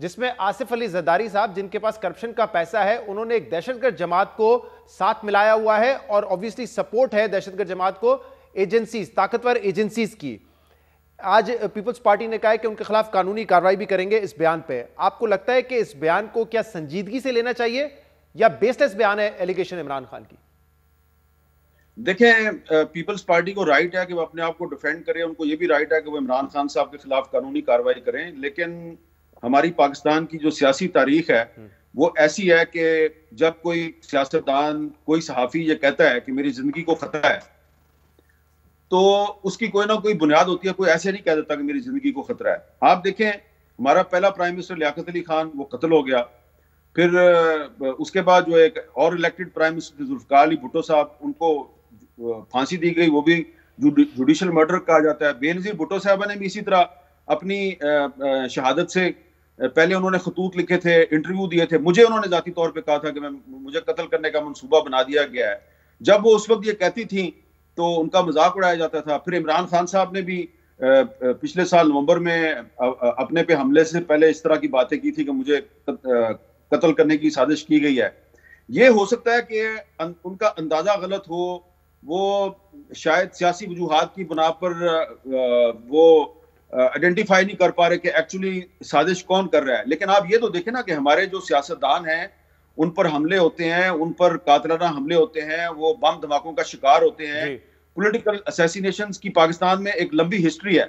जिसमें आसिफ अली जरदारी साहब, जिनके पास करप्शन का पैसा है, उन्होंने एक दहशतगर्द जमात को साथ मिलाया हुआ है और ऑब्वियसली सपोर्ट है दहशतगर्द जमात को एजेंसीज, ताकतवर एजेंसीज की। आज पीपल्स पार्टी ने कहा है कि उनके खिलाफ कानूनी कार्रवाई भी करेंगे इस बयान पे। आपको लगता है कि इस बयान को क्या संजीदगी से लेना चाहिए या बेसलेस बयान है एलिगेशन इमरान खान की? देखें, पीपल्स पार्टी को राइट है कि वो अपने आप को डिफेंड करें, उनको ये भी राइट है कि वो इमरान खान साहब के खिलाफ कानूनी कार्रवाई करें, लेकिन हमारी पाकिस्तान की जो सियासी तारीख है वो ऐसी है कि जब कोई सियासतदान, कोई सहाफ़ी ये कहता है कि मेरी जिंदगी को खतरा है, तो उसकी कोई ना कोई बुनियाद होती है। कोई ऐसे नहीं कह देता कि मेरी जिंदगी को खतरा है। आप देखें, हमारा पहला प्राइम मिनिस्टर लियाकत अली खान, वो कत्ल हो गया। फिर उसके बाद जो एक और elected prime minister Zulfikar Ali Bhutto साहब, उनको फांसी दी गई, वो भी जुडिशल मर्डर कहा जाता है। बेनजीर भुट्टो साहब ने भी इसी तरह अपनी शहादत से पहले उन्होंने खतूत लिखे थे, इंटरव्यू दिए थे। मुझे उन्होंने जाती तौर पे कहा था कि मुझे कत्ल करने का मंसूबा बना दिया गया है। जब वो उस वक्त ये कहती थी तो उनका मजाक उड़ाया जाता था। फिर इमरान खान साहब ने भी पिछले साल नवंबर में अपने पे हमले से पहले इस तरह की बातें की थी कि मुझे कत्ल करने की साजिश की गई है। ये हो सकता है कि उनका अंदाजा गलत हो, वो शायद सियासी वजूहात की बुना पर वो आइडेंटिफाई नहीं कर पा रहे कि एक्चुअली साजिश कौन कर रहा है। लेकिन आप ये तो देखें ना कि हमारे जो सियासतदान हैं उन पर हमले होते हैं, उन पर कातलाना हमले होते हैं, वो बम धमाकों का शिकार होते हैं। पॉलिटिकल असैसिनेशंस की पाकिस्तान में एक लंबी हिस्ट्री है।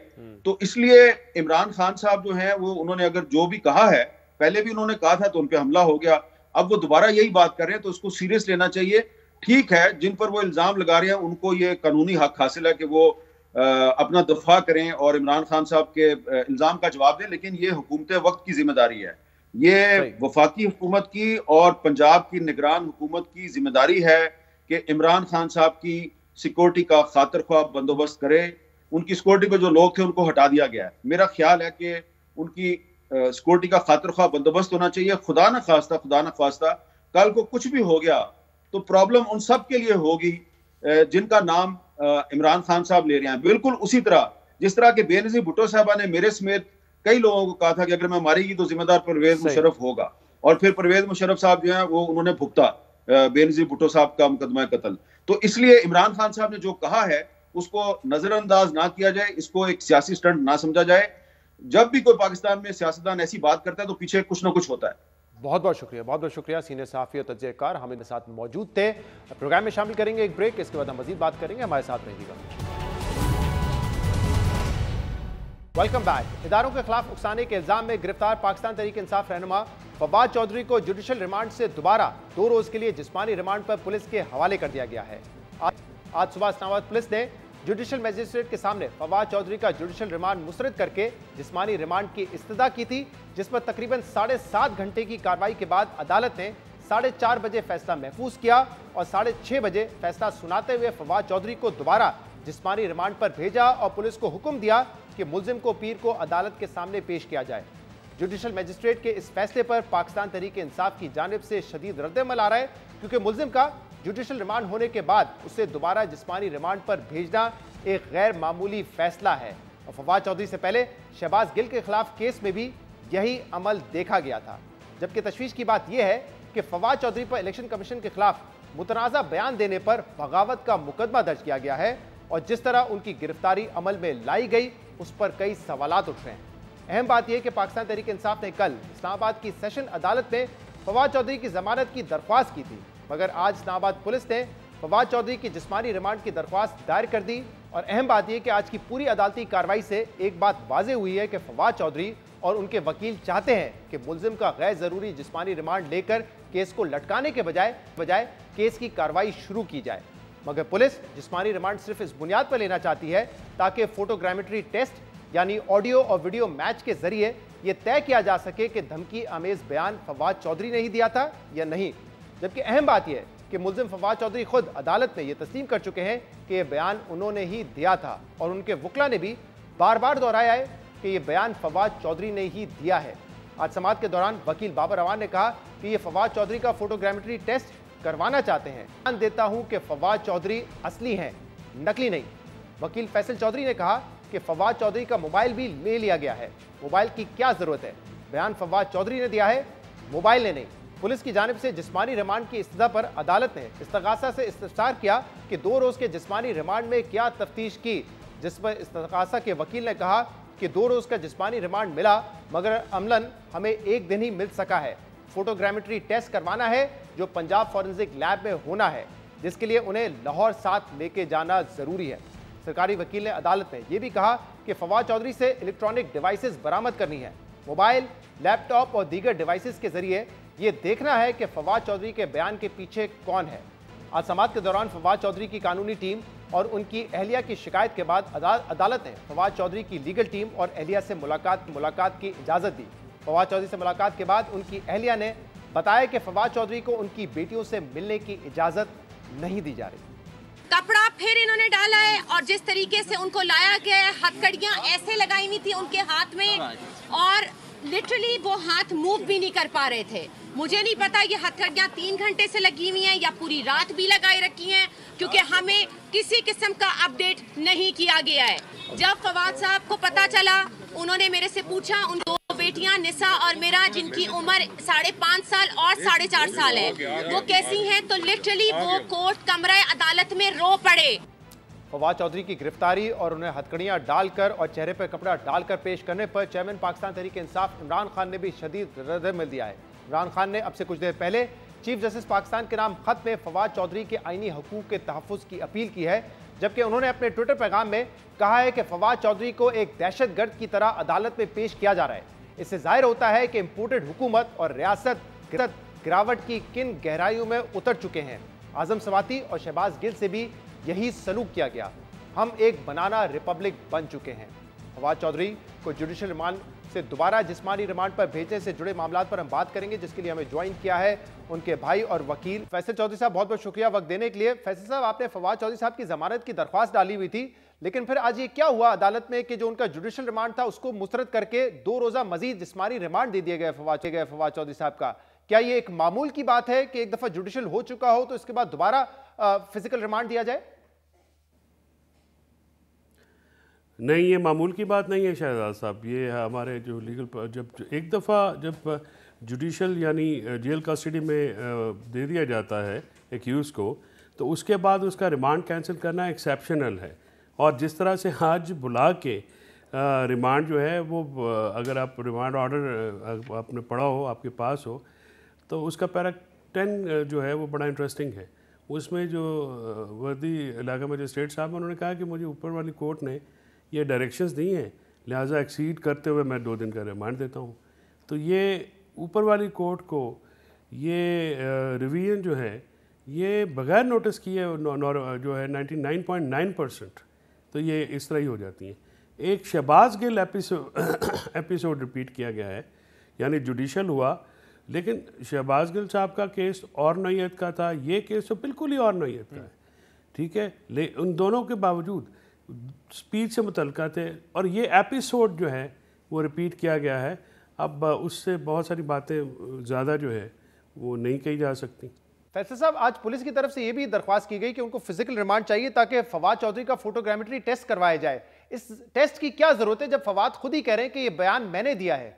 तो इसलिए इमरान खान साहब जो हैं वो, उन्होंने अगर जो भी कहा है, पहले भी उन्होंने कहा था तो उन पर हमला हो गया, अब वो दोबारा यही बात कर रहे हैं, तो उसको सीरियस लेना चाहिए। ठीक है, जिन पर वो इल्जाम लगा रहे हैं उनको ये कानूनी हक हासिल है कि वो अपना दफा करें और इमरान खान साहब के इल्जाम का जवाब दें, लेकिन ये हुकूमत वक्त की जिम्मेदारी है। ये वफाकी हुकूमत की और पंजाब की निगरान हुकूमत की जिम्मेदारी है कि इमरान खान साहब की सिक्योरिटी का खातिर ख्वाह बंदोबस्त करे। उनकी सिक्योरिटी पे जो लोग थे उनको हटा दिया गया है। मेरा ख्याल है कि उनकी सिक्योरिटी का खातिर ख्वाह बंदोबस्त होना चाहिए। खुदा न खास्ता कल को कुछ भी हो गया तो प्रॉब्लम उन सब के लिए होगी जिनका नाम इमरान खान साहब ले रहे हैं। बिल्कुल उसी तरह जिस तरह के बेनजीर भुट्टो साहबा ने मेरे समेत कई लोगों को कहा था कि अगर मैं मारेगी तो जिम्मेदार परवेज मुशर्रफ होगा, और फिर परवेज मुशर्रफ साहब जो है वो उन्होंने भुगता बेनजीर भुट्टो साहब का मुकदमा कत्ल। तो इसलिए इमरान खान साहब ने जो कहा है उसको नजरअंदाज ना किया जाए, इसको एक सियासी स्टंट ना समझा जाए। जब भी कोई पाकिस्तान में सियासतदान ऐसी बात करता है तो पीछे कुछ ना कुछ होता है। बहुत बहुत शुक्रिया सीनियर सहाफ़ी और तज्ज़ियाकार हमारे साथ मौजूद थे। प्रोग्राम में शामिल करेंगे एक ब्रेक, इसके बाद हम मजीद बात करेंगे। हमारे साथ रहिएगा। Welcome back. इदारों के खिलाफ उकसाने के इल्जाम में गिरफ्तार पाकिस्तान तहरीक इंसाफ रहनुमा फवाद चौधरी को जुडिशल रिमांड से दोबारा 2 रोज के लिए जिस्मानी रिमांड पर पुलिस के हवाले कर दिया गया है। आज सुबह इस्लामाबाद पुलिस ने जुडिशल मजिस्ट्रेट के सामने फवाद चौधरी का जुडिशल रिमांड मुस्तरद करके जिस्मानी रिमांड की इस्तदा की थी, जिस पर तकरीबन 7.5 घंटे की कार्रवाई के बाद अदालत ने 4:30 बजे फैसला महफूज किया और 6:30 बजे फैसला सुनाते हुए फवाद चौधरी को दोबारा जिस्मानी रिमांड पर भेजा और पुलिस को हुक्म दिया कि मुल्जिम को पीर को अदालत के सामने पेश किया जाए। जुडिशल मजिस्ट्रेट के इस फैसले पर पाकिस्तान तहरीक इंसाफ की जानिब से शदीद रद्द-ए-अमल आ रहा है, क्योंकि मुल्जिम का जुडिशल रिमांड होने के बाद उसे दोबारा जिस्मानी रिमांड पर भेजना एक गैर मामूली फैसला है। और फवाद चौधरी से पहले शहबाज गिल के खिलाफ केस में भी यही अमल देखा गया था। जबकि तशवीश की बात यह है कि फवाद चौधरी पर इलेक्शन कमीशन के खिलाफ मुतनाज़ा बयान देने पर बगावत का मुकदमा दर्ज किया गया है और जिस तरह उनकी गिरफ्तारी अमल में लाई गई उस पर कई सवालात उठ रहे हैं। अहम बात यह कि पाकिस्तान तहरीक इंसाफ ने कल इस्लामाबाद की सेशन अदालत में फवाद चौधरी की जमानत की दरख्वास्त की थी, मगर आज इस्लामाबाद पुलिस ने फवाद चौधरी की जिस्मानी रिमांड की दरख्वास्त दायर कर दी। और अहम बात यह कि आज की पूरी अदालती कार्रवाई से एक बात वाज़ेह हुई है कि फवाद चौधरी और उनके वकील चाहते हैं कि मुल्जिम का गैर ज़रूरी जिस्मानी रिमांड लेकर केस को लटकाने के बजाय केस की कार्रवाई शुरू की जाए। मगर पुलिस जिस्मानी रिमांड सिर्फ इस बुनियाद पर लेना चाहती है ताकि फोटोग्रामेट्री टेस्ट यानी ऑडियो और वीडियो मैच के जरिए यह तय किया जा सके कि धमकी आमेज बयान फवाद चौधरी ने ही दिया था या नहीं। जबकि अहम बात यह है कि मुल्जिम फवाद चौधरी खुद अदालत में यह तस्लीम कर चुके हैं कि यह बयान उन्होंने ही दिया था और उनके वकला ने भी बार बार दोहराया है कि यह बयान फवाद चौधरी ने ही दिया है। आज समाअत के दौरान वकील बाबर अवान ने कहा कि ये फवाद चौधरी का फोटोग्रामेट्री टेस्ट करवाना चाहते हैं। ध्यान देता हूं कि फवाद चौधरी असली हैं, नकली नहीं। वकील फैसल चौधरी ने कहा कि फवाद चौधरी का मोबाइल भी ले लिया गया है। मोबाइल की क्या जरूरत है? बयान फवाद चौधरी ने दिया है, मोबाइल ने नहीं। पुलिस की जानिब से जिस्मानी रिमांड की इस्तदा पर अदालत ने इस्तगासा से इस्तफसार किया कि 2 रोज के जिस्मानी रिमांड में क्या तफ्तीश की, जिस पर इस्तगासा के वकील ने कहा कि 2 रोज का जिस्मानी रिमांड मिला, मगर अमलन हमें 1 दिन ही मिल सका है। फोटोग्रामेट्री टेस्ट करवाना है जो पंजाब फॉरेंसिक लैब में होना है, जिसके लिए उन्हें लाहौर साथ लेके जाना जरूरी है। सरकारी वकील ने अदालत में यह भी कहा कि फवाद चौधरी से इलेक्ट्रॉनिक डिवाइसेस बरामद करनी है। मोबाइल, लैपटॉप और दीगर डिवाइसेस के जरिए ये देखना है कि फवाद चौधरी के बयान के पीछे कौन है। आज समाअत के दौरान फवाद चौधरी की कानूनी टीम और उनकी अहलिया की शिकायत के बाद अदालत ने फवाद चौधरी की लीगल टीम और अहलिया से मुलाकात की इजाज़त दी। फवाद चौधरी से मुलाकात के बाद उनकी अहलिया ने बताया कि फवाद चौधरी को उनकी बेटियों से मिलने की इजाज़त नहीं दी जा रही। कपड़ा फिर इन्होंने डाला है और जिस तरीके से उनको लाया गया है, हथकड़ियाँ ऐसे लगाई हुई थी उनके हाथ में और लिटरली वो हाथ मूव भी नहीं कर पा रहे थे। मुझे नहीं पता ये हथकड़ियाँ 3 घंटे से लगी हुई हैं या पूरी रात भी लगाई रखी हैं, क्योंकि हमें किसी किस्म का अपडेट नहीं किया गया है। जब फवाद साहब को पता चला, उन्होंने मेरे से पूछा, उन 2 बेटियां निसा और मेरा, जिनकी उम्र 5.5 साल और 4.5 साल है, वो कैसी हैं, तो लिटरली वो कोर्ट कमरा अदालत में रो पड़े। फवाद चौधरी की गिरफ्तारी और उन्हें हथकड़ियां डालकर और चेहरे पर कपड़ा डालकर पेश करने पर चेयरमैन पाकिस्तान तहरीक इंसाफ इमरान खान ने भी शदीद रद्द-ए-अमल दिया है। इमरान खान ने अब से कुछ देर पहले चीफ जस्टिस पाकिस्तान के नाम खत में फवाद चौधरी के आईनी हकूक के तहफ़्फ़ुज़ की अपील की है, जबकि उन्होंने अपने ट्विटर पैगाम में कहा है कि फवाद चौधरी को एक दहशतगर्द की तरह अदालत में पेश किया जा रहा है। इससे जाहिर होता है कि इम्पोर्टेड हुकूमत और रियासत गिरावट की किन गहराइयों में उतर चुके हैं। आजम सवाती और शहबाज गिल से भी यही सलूक किया गया। हम एक बनाना रिपब्लिक बन चुके हैं। फवाद चौधरी को जुडिशल रिमांड से दोबारा जिस्मानी रिमांड पर भेजने से जुड़े मामलों पर हम बात करेंगे, जिसके लिए हमें ज्वाइन किया है उनके भाई और वकील फैसल चौधरी साहब। बहुत बहुत शुक्रिया वक्त देने के लिए। फैसल साहब, आपने फवाद चौधरी साहब की जमानत की दरख्वास्त डाली हुई थी, लेकिन फिर आज ये क्या हुआ अदालत में कि जो उनका जुडिशल रिमांड था उसको मुस्तरद करके 2 रोजा मजीद जिस्मानी रिमांड दे दिया गया फवाद चौधरी साहब का? क्या ये एक मामूल की बात है कि एक दफा जुडिशल हो चुका हो तो इसके बाद दोबारा फिजिकल रिमांड दिया जाए? नहीं, ये मामूल की बात नहीं है शहजाद साहब। ये हमारे जो लीगल जब एक दफ़ा जब जुडिशल यानी जेल कस्टडी में दे दिया जाता है एक्यूज़ को, तो उसके बाद उसका रिमांड कैंसिल करना एक्सेप्शनल है। और जिस तरह से आज बुला के रिमांड जो है वो, अगर आप रिमांड ऑर्डर आपने पढ़ा हो, आपके पास हो, तो उसका पैरा 10 जो है वो बड़ा इंटरेस्टिंग है। उसमें जो वर्दी इलाका मजिस्ट्रेट साहब उन्होंने कहा कि मुझे ऊपर वाली कोर्ट ने ये डायरेक्शंस दी हैं, लिहाजा एक्सीड करते हुए मैं 2 दिन का रिमांड देता हूँ। तो ये ऊपर वाली कोर्ट को ये रिवीजन जो है ये बगैर नोटिस किए जो है 99.9%, तो ये इस तरह ही हो जाती हैं। एक शहबाज गिल एपिसोड रिपीट किया गया है, यानी जुडिशल हुआ, लेकिन शहबाज गिल साहब का केस और नौयत का था, ये केस तो बिल्कुल ही और नौयत का है। ठीक है, उन दोनों के बावजूद स्पीच से मुतल्लिक़ थे और ये एपिसोड जो है वो रिपीट किया गया है। अब उससे बहुत सारी बातें ज़्यादा जो है वो नहीं कही जा सकती। फैसल साहब, आज पुलिस की तरफ से ये भी दरख्वास्त की गई कि उनको फिजिकल रिमांड चाहिए ताकि फवाद चौधरी का फोटोग्रामेट्री टेस्ट करवाया जाए। इस टेस्ट की क्या ज़रूरत है जब फवाद खुद ही कह रहे हैं कि ये बयान मैंने दिया है?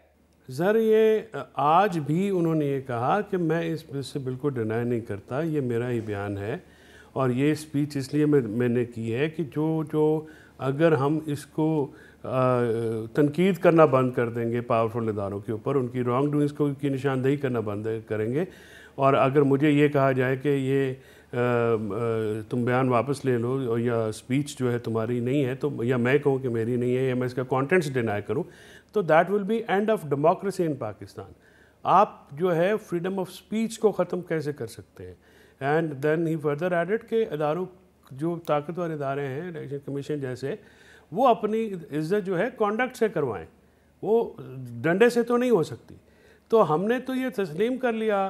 सर, ये आज भी उन्होंने ये कहा कि मैं इससे बिल्कुल डिनाई नहीं करता, ये मेरा ही बयान है और ये स्पीच इसलिए मैंने की है कि जो अगर हम इसको तनकीद करना बंद कर देंगे पावरफुल इदारों के ऊपर, उनकी रॉन्ग डूइंग्स की निशानदेही करना बंद करेंगे, और अगर मुझे ये कहा जाए कि ये तुम बयान वापस ले लो या स्पीच जो है तुम्हारी नहीं है, तो या मैं कहूँ कि मेरी नहीं है या मैं इसका कंटेंट्स डिनाई करूँ, तो that will be end of democracy in Pakistan. आप जो है फ्रीडम ऑफ स्पीच को ख़त्म कैसे कर सकते हैं? And then he further added के इदारों, जो ताकतवर इदारे हैं इलेक्शन कमीशन जैसे, वो अपनी इज्जत जो है कॉन्डक्ट से करवाएं, वो डंडे से तो नहीं हो सकती। तो हमने तो ये तस्लीम कर लिया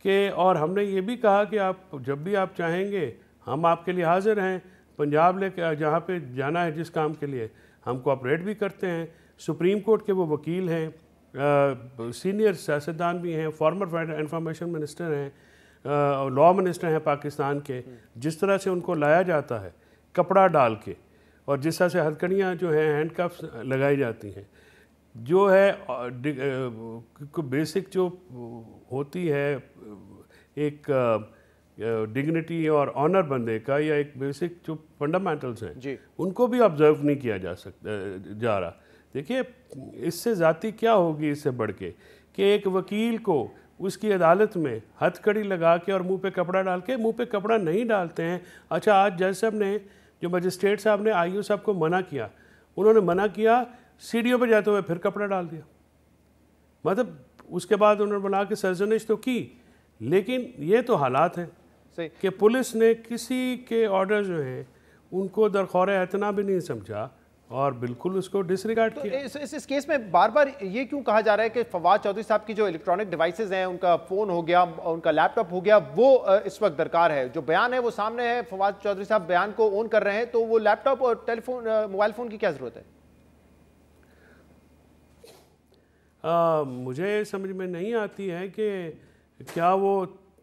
कि, और हमने ये भी कहा कि आप जब भी आप चाहेंगे हम आपके लिए हाजिर हैं, पंजाब लेके जहाँ पे जाना है जिस काम के लिए हम कोऑपरेट भी करते हैं। सुप्रीम कोर्ट के वो वकील हैं सीनियर सियासतदान भी हैं, फॉर्मर इंफॉर्मेशन मिनिस्टर हैं, लॉ मिनिस्टर हैं पाकिस्तान के, जिस तरह से उनको लाया जाता है कपड़ा डाल के और जिस तरह से हथकड़ियाँ जो हैं हैंडकफ्स लगाई जाती हैं, जो है बेसिक जो होती है एक डिग्निटी और ऑनर बंदे का, या एक बेसिक जो फंडामेंटल्स हैं उनको भी ऑब्जर्व नहीं किया जा रहा। देखिए इससे ज़ाती क्या होगी इससे बढ़ के कि एक वकील को उसकी अदालत में हथकड़ी लगा के और मुंह पे कपड़ा डाल के, मुंह पे कपड़ा नहीं डालते हैं। अच्छा, आज जज साहब ने, जो मजिस्ट्रेट साहब ने आईओ साहब को मना किया, उन्होंने मना किया, सीढ़ियों पे जाते हुए फिर कपड़ा डाल दिया। मतलब उसके बाद उन्होंने बना के सर्जनिश तो की, लेकिन ये तो हालात हैं कि पुलिस ने किसी के ऑर्डर जो हैं उनको दरखौर एतना भी नहीं समझा और बिल्कुल उसको डिसरिगार्ड किया। इस केस में बार बार ये क्यों कहा जा रहा है कि फवाद चौधरी साहब की जो इलेक्ट्रॉनिक डिवाइसेज हैं, उनका फ़ोन हो गया, उनका लैपटॉप हो गया, वो इस वक्त दरकार है? जो बयान है वो सामने है, फवाद चौधरी साहब बयान को ऑन कर रहे हैं, तो वो लैपटॉप और टेलीफोन, मोबाइल फ़ोन की क्या ज़रूरत है? मुझे समझ में नहीं आती है कि क्या वो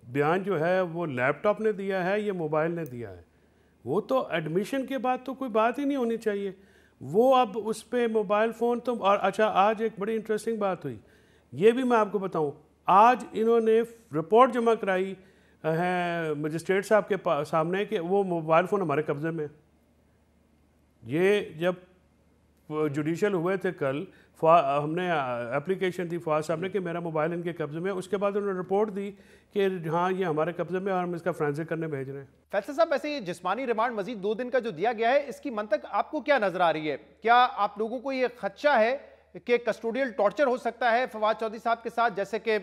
बयान जो है वो लैपटॉप ने दिया है या मोबाइल ने दिया है। वो तो एडमिशन के बाद तो कोई बात ही नहीं होनी चाहिए। वो अब उस पर मोबाइल फ़ोन तो, और अच्छा आज एक बड़ी इंटरेस्टिंग बात हुई, ये भी मैं आपको बताऊं, आज इन्होंने रिपोर्ट जमा कराई है मजिस्ट्रेट साहब के सामने कि वो मोबाइल फ़ोन हमारे कब्ज़े में। ये जब जुडिशल हुए थे कल, हमने एप्लीकेशन दी फवाद साहब ने कि मेरा मोबाइल इनके कब्जे में, उसके बाद उन्होंने रिपोर्ट दी कि हाँ ये हमारे कब्जे में और हम इसका फ्रेंसिक करने भेज रहे हैं। फैसल साहब, वैसे ये जिस्मानी रिमांड मजीद 2 दिन का जो दिया गया है, इसकी मंतक आपको क्या नजर आ रही है? क्या आप लोगों को ये खदशा है कि कस्टोडियल टॉर्चर हो सकता है फवाद चौधरी साहब के साथ, जैसे कि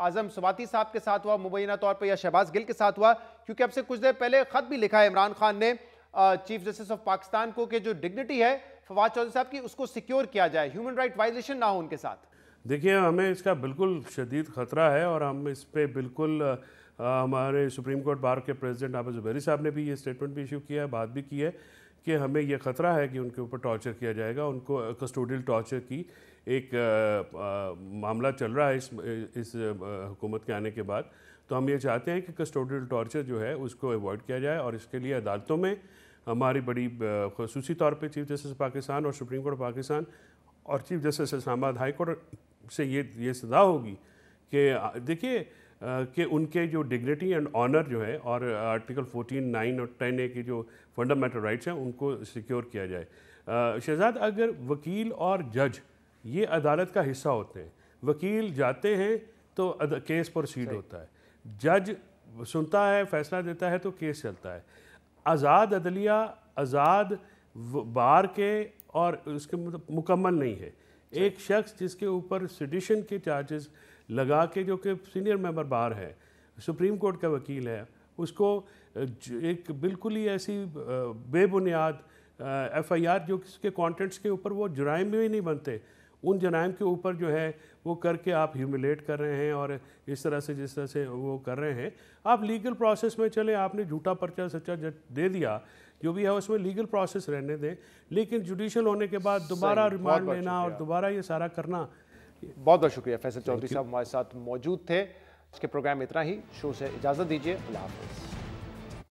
आजम सुवाती साहब के साथ हुआ मुबैना तौर पर, या शहबाज गिल के साथ हुआ? क्योंकि अब से कुछ देर पहले खत भी लिखा है इमरान खान ने चीफ जस्टिस ऑफ पाकिस्तान को कि जो डिग्निटी है फवाद चौधरी साहब की उसको सिक्योर किया जाए, ह्यूमन राइट वायलेशन ना हो उनके साथ। देखिए हमें इसका बिल्कुल शदीद ख़तरा है और हम इस पर बिल्कुल हमारे सुप्रीम कोर्ट बार के प्रेसिडेंट आबिद ज़ुबैरी साहब ने भी ये स्टेटमेंट भी इशू किया है, बात भी की है कि हमें ये ख़तरा है कि उनके ऊपर टॉर्चर किया जाएगा। उनको कस्टोडियल टॉर्चर की एक मामला चल रहा है इस हुकूमत के आने के बाद, तो हम ये चाहते हैं कि कस्टोडियल टॉर्चर जो है उसको अवॉइड किया जाए और इसके लिए अदालतों में हमारी बड़ी ख़ुसूसी तौर पे चीफ जस्टिस पाकिस्तान और सुप्रीम कोर्ट पाकिस्तान और chief justice Islamabad high court से ये सदा होगी कि देखिए कि उनके जो डिग्निटी एंड ऑनर जो है और आर्टिकल 14, 9 और 10A की जो फंडामेंटल राइट्स हैं उनको सिक्योर किया जाए। शहजाद, अगर वकील और जज ये अदालत का हिस्सा होते हैं, वकील जाते हैं तो केस प्रोसीड होता है, जज सुनता है, फैसला देता है तो केस चलता है। आज़ाद अदलिया, आज़ाद बार के और उसके मुकम्मल नहीं है। एक शख्स जिसके ऊपर सेडिशन के चार्जेस लगा के, जो कि सीनियर मेंबर बार है, सुप्रीम कोर्ट का वकील है, उसको एक बिल्कुल ही ऐसी बेबुनियाद FIR जो इसके कंटेंट्स के ऊपर वो जुराइम भी नहीं बनते, उन जराइम के ऊपर जो है वो करके आप ह्यूमिलेट कर रहे हैं और इस तरह से जिस तरह से वो कर रहे हैं। आप लीगल प्रोसेस में चले, आपने झूठा पर्चा सच्चा दे दिया, जो भी है उसमें लीगल प्रोसेस रहने दें, लेकिन जुडिशल होने के बाद दोबारा रिमांड लेना और दोबारा ये सारा करना। बहुत बहुत शुक्रिया फैसल चौधरी साहब हमारे साथ मौजूद थे। इसके प्रोग्राम में इतना ही, शो से इजाज़त दीजिए, अल्लाह हाफ़िज़।